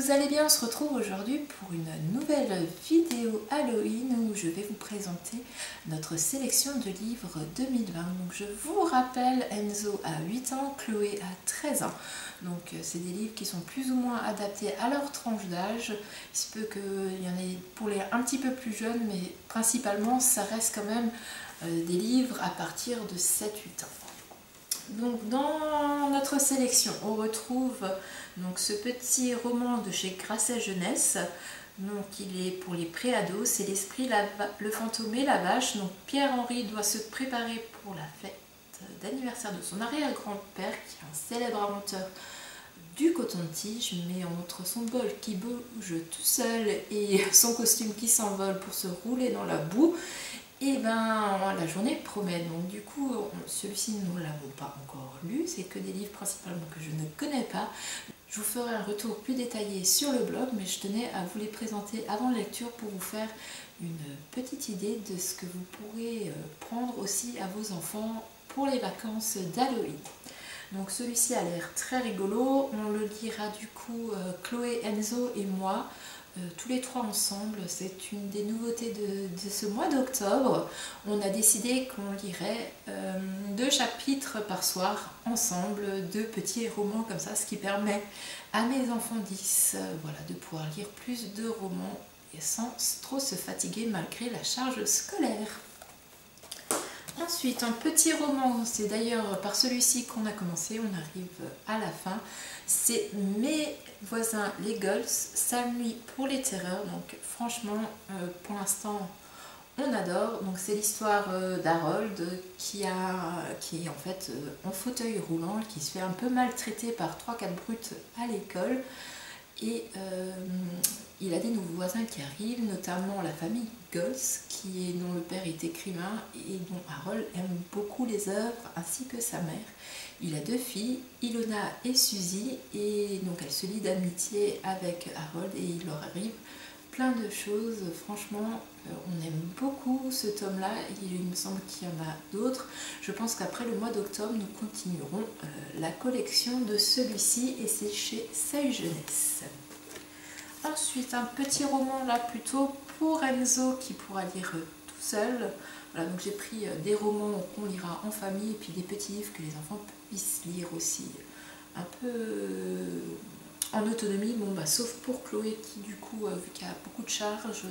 vous allez bien? On se retrouve aujourd'hui pour une nouvelle vidéo Halloween où je vais vous présenter notre sélection de livres 2020. Donc je vous rappelle, Enzo a 8 ans, Chloé a 13 ans. Donc c'est des livres qui sont plus ou moins adaptés à leur tranche d'âge. Il se peut qu'il y en ait pour les un petit peu plus jeunes, mais principalement ça reste quand même des livres à partir de 7-8 ans. Donc dans notre sélection, on retrouve donc ce petit roman de chez Grasset Jeunesse. Donc il est pour les pré-ados, c'est l'esprit, le fantôme et la vache. Donc Pierre-Henri doit se préparer pour la fête d'anniversaire de son arrière-grand-père, qui est un célèbre inventeur du coton-tige, mais entre son bol qui bouge tout seul et son costume qui s'envole pour se rouler dans la boue, et ben la journée promet. Donc du coup celui-ci nous ne l'avons pas encore lu, c'est que des livres principalement que je ne connais pas. Je vous ferai un retour plus détaillé sur le blog, mais je tenais à vous les présenter avant lecture pour vous faire une petite idée de ce que vous pourrez prendre aussi à vos enfants pour les vacances d'Halloween. Donc celui-ci a l'air très rigolo, on le lira du coup Chloé, Enzo et moi, tous les trois ensemble. C'est une des nouveautés de ce mois d'octobre. On a décidé qu'on lirait 2 chapitres par soir ensemble, 2 petits romans comme ça, ce qui permet à mes enfants 10 voilà, de pouvoir lire plus de romans et sans trop se fatiguer malgré la charge scolaire. Ensuite, un petit roman, c'est d'ailleurs par celui-ci qu'on a commencé, on arrive à la fin. C'est Mes voisins les Gulls, Samedi pour les terreurs. Donc franchement, pour l'instant, on adore. Donc c'est l'histoire d'Harold qui est en fait en fauteuil roulant, qui se fait un peu maltraiter par 3-4 brutes à l'école. Et il a des nouveaux voisins qui arrivent, notamment la famille Gulls, dont le père est écrivain et dont Harold aime beaucoup les œuvres, ainsi que sa mère. Il a 2 filles, Ilona et Suzy, et donc elle se lie d'amitié avec Harold et il leur arrive plein de choses. Franchement, on aime beaucoup ce tome-là. Il me semble qu'il y en a d'autres. Je pense qu'après le mois d'octobre, nous continuerons la collection de celui-ci et c'est chez Seuil Jeunesse. Ensuite, un petit roman là plutôt pour Enzo qui pourra lire tout seul. Voilà, donc j'ai pris des romans qu'on lira en famille et puis des petits livres que les enfants puissent lire aussi un peu en autonomie, bon bah sauf pour Chloé qui du coup vu qu'il y a beaucoup de charges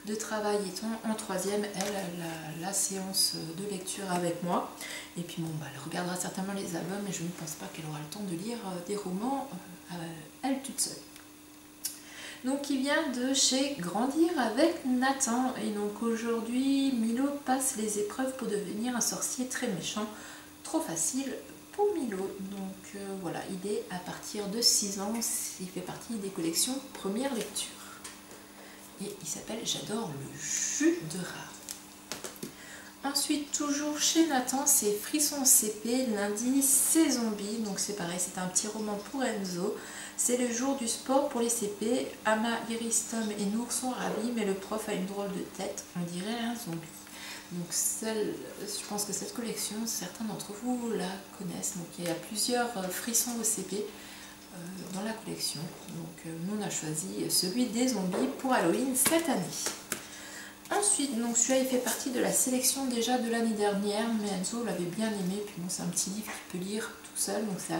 de travail étant en 3e, elle a la séance de lecture avec moi et puis bon bah elle regardera certainement les albums et je ne pense pas qu'elle aura le temps de lire des romans elle toute seule. Donc il vient de chez Grandir avec Nathan et donc aujourd'hui Milo passe les épreuves pour devenir un sorcier très méchant, trop facile pour Milo. Donc voilà, il est à partir de 6 ans, il fait partie des collections première lecture. Et il s'appelle J'adore le jus de rat. Ensuite, toujours chez Nathan, c'est Frisson CP, lundi, c'est zombie. Donc c'est pareil, c'est un petit roman pour Enzo. C'est le jour du sport pour les CP. Ama, Iris, Tom et Nour sont ravis, mais le prof a une drôle de tête, on dirait un zombie. Donc je pense que cette collection, certains d'entre vous la connaissent. Donc il y a plusieurs frissons au CP dans la collection. Donc nous on a choisi celui des zombies pour Halloween cette année. Ensuite, donc celui-là il fait partie de la sélection déjà de l'année dernière, mais Enzo l'avait bien aimé. Puis bon, c'est un petit livre qu'il peut lire tout seul, donc c'est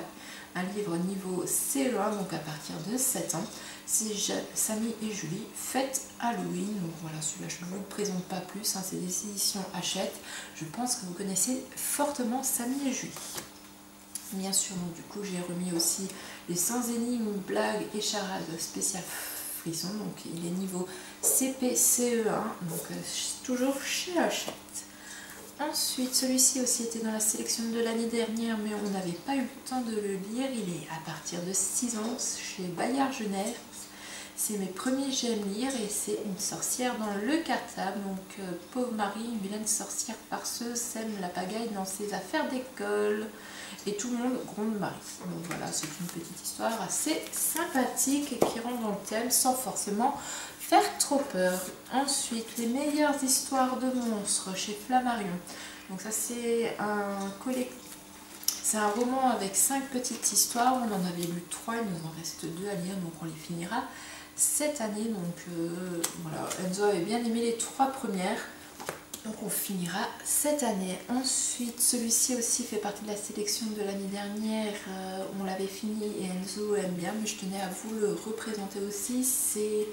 un livre niveau CE1, donc à partir de 7 ans. C'est Samy et Julie, fête Halloween. Donc voilà, celui-là je ne vous le présente pas plus, hein, c'est des éditions Hachette. Je pense que vous connaissez fortement Samy et Julie. Bien sûr, donc du coup j'ai remis aussi les 100 énigmes, blagues et charades spéciales frisson. Donc il est niveau CP CE1, donc toujours chez Hachette. Ensuite, celui-ci aussi était dans la sélection de l'année dernière, mais on n'avait pas eu le temps de le lire. Il est à partir de 6 ans chez Bayard Jeunesse. C'est Mes premiers j'aime lire et c'est une sorcière dans le cartable. Donc pauvre Marie, une vilaine sorcière farceuse, sème la pagaille dans ses affaires d'école. Et tout le monde gronde Marie. Donc voilà, c'est une petite histoire assez sympathique et qui rentre dans le thème sans forcément faire trop peur. Ensuite, les meilleures histoires de monstres chez Flammarion. Donc ça c'est un C'est un roman avec 5 petites histoires, on en avait lu 3, il nous en reste 2 à lire, donc on les finira cette année. Donc voilà, Enzo avait bien aimé les 3 premières, donc on finira cette année. Ensuite, celui-ci aussi fait partie de la sélection de l'année dernière, on l'avait fini et Enzo aime bien, mais je tenais à vous le représenter aussi. C'est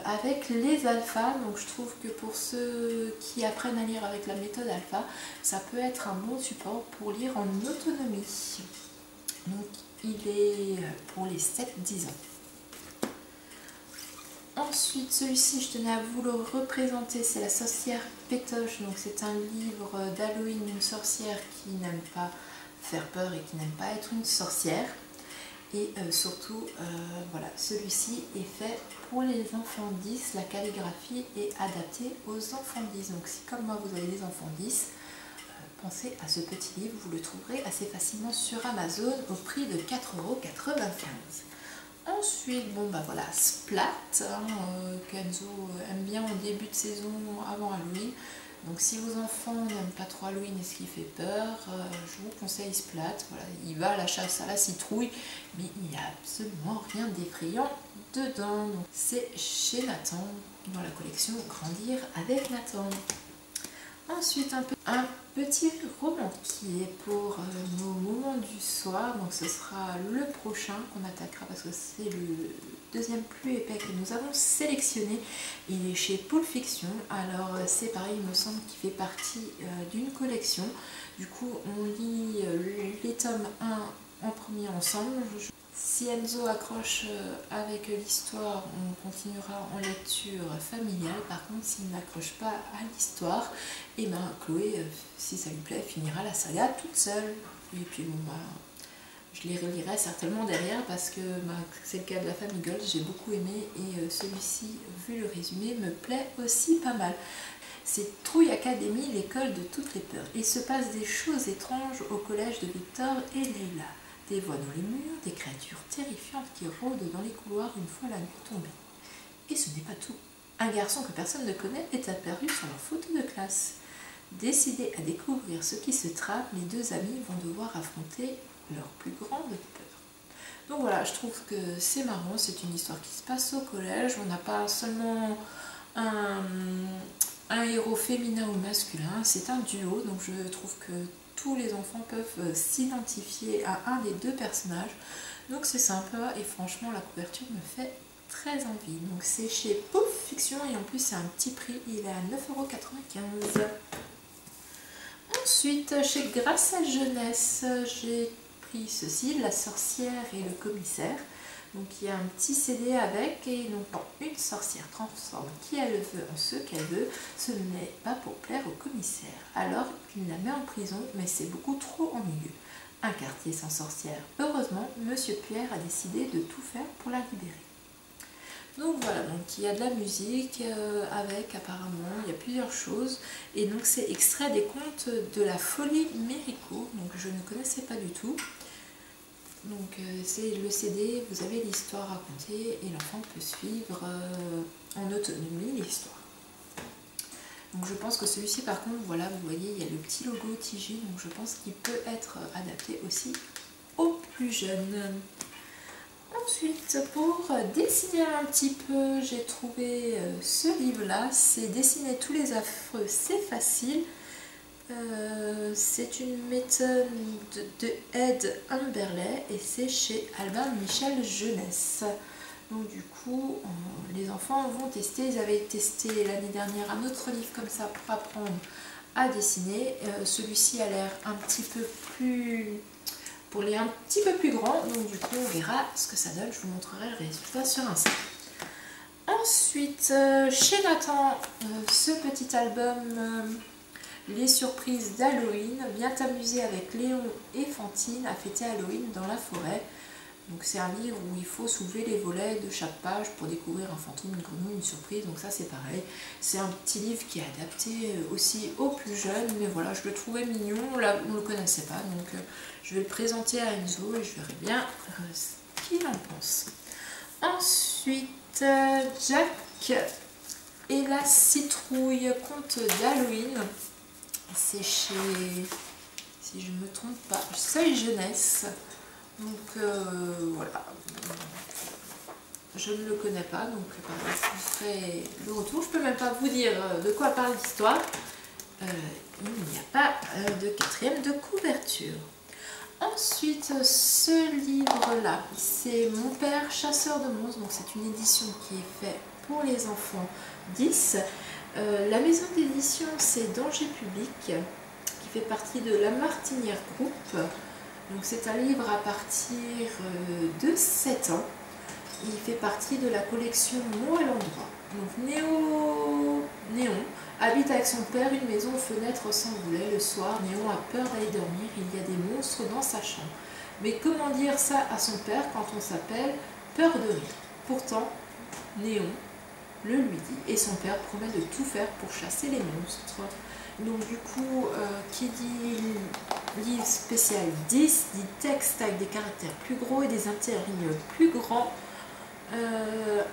avec les alphas, donc je trouve que pour ceux qui apprennent à lire avec la méthode alpha, ça peut être un bon support pour lire en autonomie. Donc il est pour les 7-10 ans. Ensuite, celui-ci, je tenais à vous le représenter, c'est La sorcière pétoche. Donc c'est un livre d'Halloween d'une sorcière qui n'aime pas faire peur et qui n'aime pas être une sorcière. Et surtout, voilà, celui-ci est fait pour les enfants 10. La calligraphie est adaptée aux enfants 10. Donc si comme moi vous avez des enfants 10, pensez à ce petit livre. Vous le trouverez assez facilement sur Amazon au prix de 4,95 €. Ensuite, bon bah voilà, Splat, qu'Enzo aime bien au début de saison avant Halloween. Donc si vos enfants n'aiment pas trop Halloween et ce qui fait peur, je vous conseille Splat. Voilà, il va à la chasse à la citrouille, mais il n'y a absolument rien d'effrayant dedans. C'est chez Nathan, dans la collection Grandir avec Nathan. Ensuite, un petit roman qui est pour nos moments du soir. Donc ce sera le prochain qu'on attaquera parce que c'est le deuxième plus épais que nous avons sélectionné. Il est chez Pulp Fiction. Alors c'est pareil, il me semble qu'il fait partie d'une collection. Du coup on lit les tomes 1 en premier ensemble. Si Enzo accroche avec l'histoire, on continuera en lecture familiale. Par contre, s'il n'accroche pas à l'histoire, et ben Chloé, si ça lui plaît, finira la saga toute seule. Et puis bon, bah, je les relirai certainement derrière parce que bah, c'est le cas de la famille Gold, j'ai beaucoup aimé et celui-ci, vu le résumé, me plaît aussi pas mal. C'est Trouille Academy, l'école de toutes les peurs. Il se passe des choses étranges au collège de Victor et Leila. Des voix dans les murs, des créatures terrifiantes qui rôdent dans les couloirs une fois la nuit tombée. Et ce n'est pas tout. Un garçon que personne ne connaît est apparu sur leur photo de classe. Décidés à découvrir ce qui se trame, les deux amis vont devoir affronter leur plus grande peur. Donc voilà, je trouve que c'est marrant, c'est une histoire qui se passe au collège. On n'a pas seulement un héros féminin ou masculin, c'est un duo, donc je trouve que tous les enfants peuvent s'identifier à un des deux personnages. Donc c'est sympa et franchement la couverture me fait très envie. Donc c'est chez Pulp Fiction et en plus c'est un petit prix, il est à 9,95 €. Ensuite chez Grâce à Jeunesse, j'ai pris ceci, La sorcière et le commissaire. Donc il y a un petit CD avec et donc une sorcière transforme qui elle veut en ce qu'elle veut. Ce n'est pas pour plaire au commissaire. Alors il la met en prison, mais c'est beaucoup trop ennuyeux. Un quartier sans sorcière. Heureusement, Monsieur Pierre a décidé de tout faire pour la libérer. Donc voilà, donc il y a de la musique avec apparemment, il y a plusieurs choses. Et donc c'est extrait des contes de la folie Mérico, donc je ne connaissais pas du tout. Donc c'est le CD, vous avez l'histoire racontée et l'enfant peut suivre en autonomie l'histoire. Donc je pense que celui-ci par contre, voilà, vous voyez, il y a le petit logo TJ, donc je pense qu'il peut être adapté aussi aux plus jeunes. Ensuite, pour dessiner un petit peu, j'ai trouvé ce livre-là, c'est Dessiner tous les affreux, c'est facile. C'est une méthode de Ed Humberley et c'est chez Albin Michel Jeunesse. Donc du coup, les enfants vont tester. Ils avaient testé l'année dernière un autre livre comme ça pour apprendre à dessiner. Celui-ci a l'air un petit peu plus... pour les un petit peu plus grands. Donc du coup, on verra ce que ça donne. Je vous montrerai le résultat sur Insta. Ensuite, chez Nathan, ce petit album... Les surprises d'Halloween, viens t'amuser avec Léon et Fantine à fêter Halloween dans la forêt. Donc c'est un livre où il faut soulever les volets de chaque page pour découvrir un fantôme, une grenouille, une surprise. Donc ça c'est pareil. C'est un petit livre qui est adapté aussi aux plus jeunes. Mais voilà, je le trouvais mignon. Là, on ne le connaissait pas. Donc je vais le présenter à Enzo et je verrai bien ce qu'il en pense. Ensuite, Jack et la citrouille, conte d'Halloween. C'est chez si je ne me trompe pas, Seuil Jeunesse. Donc voilà, je ne le connais pas, donc je ferai le retour. Je ne peux même pas vous dire de quoi parle l'histoire. Il n'y a pas de quatrième de couverture. Ensuite, ce livre-là, c'est Mon père chasseur de monstres. Donc c'est une édition qui est faite pour les enfants 10. La maison d'édition, c'est Danger Public, qui fait partie de La Martinière Group. Donc c'est un livre à partir de 7 ans. Il fait partie de la collection Mots à l'endroit. Donc Néon habite avec son père une maison aux fenêtres sans volet. Le soir, Néon a peur d'aller dormir. Il y a des monstres dans sa chambre. Mais comment dire ça à son père quand on s'appelle Peur de rire? Pourtant, Néon le lui dit et son père promet de tout faire pour chasser les monstres. Donc du coup, qui dit livre spécial 10, dit texte avec des caractères plus gros et des interlignes plus grands.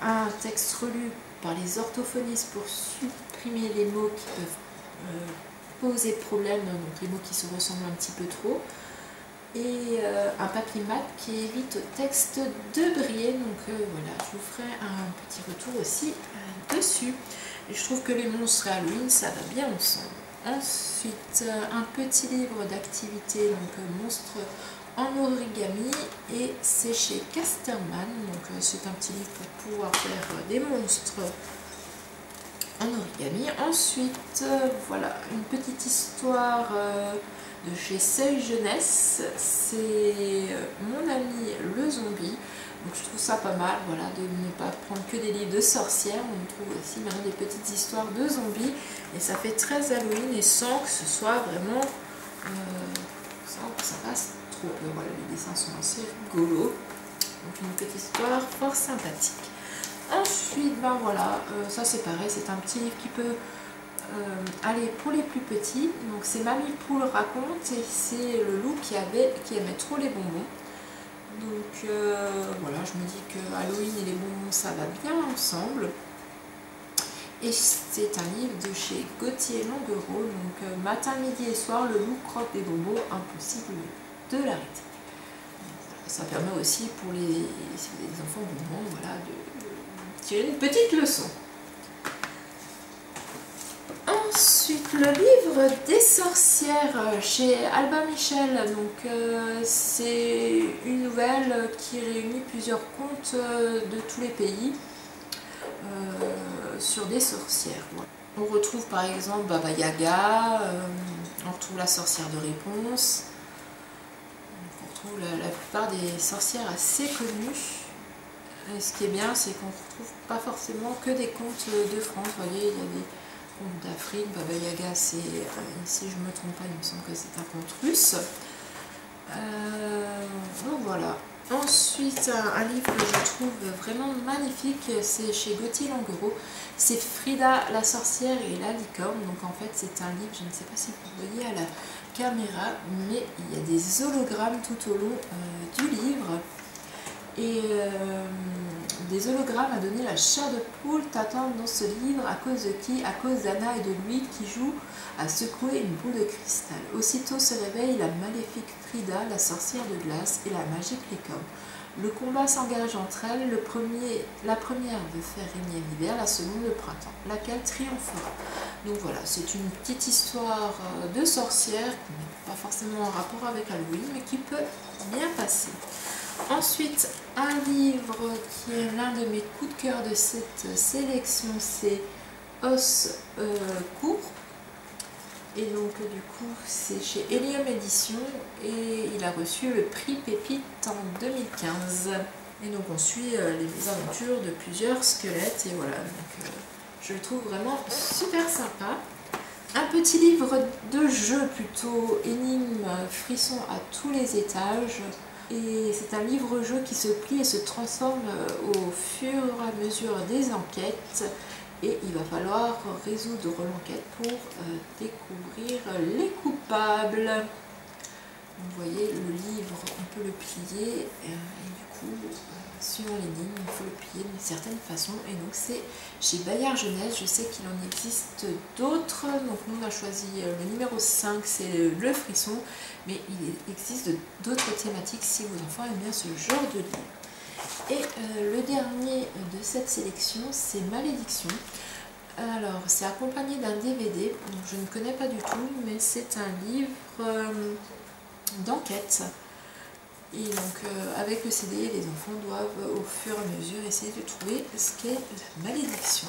Un texte relu par les orthophonistes pour supprimer les mots qui peuvent poser problème, donc les mots qui se ressemblent un petit peu trop. Et un papier mat qui évite au texte de briller. Donc voilà, je vous ferai un petit retour aussi dessus. Et je trouve que les monstres et Halloween, ça va bien ensemble. Ensuite, un petit livre d'activité, donc monstres en origami, et c'est chez Casterman. Donc c'est un petit livre pour pouvoir faire des monstres en origami. Ensuite, voilà, une petite histoire de chez Seuil Jeunesse, c'est Mon ami le zombie. Donc je trouve ça pas mal, voilà, de ne pas prendre que des livres de sorcières. On trouve aussi maintenant des petites histoires de zombies et ça fait très Halloween et sans que ce soit vraiment sans que ça passe trop. Voilà, les dessins sont assez rigolos. Donc une petite histoire fort sympathique. Ensuite, ben voilà, ça c'est pareil, c'est un petit livre qui peut aller pour les plus petits. Donc c'est Mamie Poule raconte et c'est le loup qui aimait trop les bonbons. Donc voilà, je me dis que Halloween et les bonbons ça va bien ensemble. Et c'est un livre de chez Gauthier Longuereau. Donc matin, midi et soir, le loup croque des bonbons, impossible de l'arrêter. Ça permet aussi pour si vous avez des enfants bonbons, voilà, de tirer une petite leçon. Ensuite, le livre des sorcières chez Albin Michel. Donc c'est une nouvelle qui réunit plusieurs contes de tous les pays sur des sorcières. Voilà. On retrouve par exemple Baba Yaga, on retrouve la sorcière de réponse, on retrouve la plupart des sorcières assez connues. Et ce qui est bien, c'est qu'on ne retrouve pas forcément que des contes de France. Vous voyez, il y a des d'Afrique, Baba Yaga, c'est, si je ne me trompe pas, il me semble que c'est un conte russe. Donc voilà. Ensuite, un livre que je trouve vraiment magnifique, c'est chez Gauthier Longuereau. C'est Frida la sorcière et la licorne. Donc en fait, c'est un livre, je ne sais pas si vous voyez à la caméra, mais il y a des hologrammes tout au long du livre. Et des hologrammes a donné la chair de poule t'attendent dans ce livre. À cause de qui? À cause d'Anna et de lui qui jouent à secouer une boule de cristal. Aussitôt se réveille la maléfique Frida, la sorcière de glace, et la magique licorne. Le combat s'engage entre elles. La première veut faire régner l'hiver, la seconde le printemps. Laquelle triomphera? Donc voilà, c'est une petite histoire de sorcière qui n'est pas forcément en rapport avec Halloween, mais qui peut bien passer. Ensuite, un livre qui est l'un de mes coups de cœur de cette sélection, c'est Os court. Et donc du coup, c'est chez Helium Édition et il a reçu le prix Pépite en 2015. Et donc on suit les mésaventures de plusieurs squelettes et voilà, donc je le trouve vraiment super sympa. Un petit livre de jeu plutôt, énigme, frisson à tous les étages. Et c'est un livre-jeu qui se plie et se transforme au fur et à mesure des enquêtes. Et il va falloir résoudre l'enquête pour découvrir les coupables. Vous voyez, le livre, on peut le plier et du coup, suivant les lignes, il faut le plier d'une certaine façon. Et donc c'est chez Bayard Jeunesse, je sais qu'il en existe d'autres. Donc nous on a choisi le numéro 5, c'est le frisson. Mais il existe d'autres thématiques si vos enfants aiment bien ce genre de livre. Et le dernier de cette sélection, c'est Malédiction. Alors, c'est accompagné d'un DVD, donc je ne connais pas du tout, mais c'est un livre d'enquête. Et donc, avec le CD, les enfants doivent au fur et à mesure essayer de trouver ce qu'est la malédiction.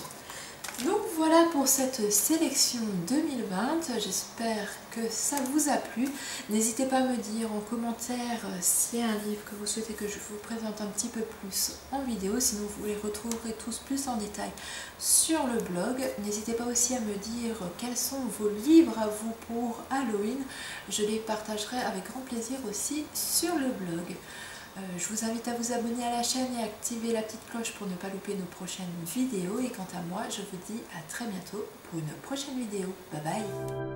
Donc voilà pour cette sélection 2020, j'espère que ça vous a plu. N'hésitez pas à me dire en commentaire s'il y a un livre que vous souhaitez que je vous présente un petit peu plus en vidéo, sinon vous les retrouverez tous plus en détail sur le blog. N'hésitez pas aussi à me dire quels sont vos livres à vous pour Halloween, je les partagerai avec grand plaisir aussi sur le blog. Je vous invite à vous abonner à la chaîne et à activer la petite cloche pour ne pas louper nos prochaines vidéos. Et quant à moi, je vous dis à très bientôt pour une prochaine vidéo. Bye bye!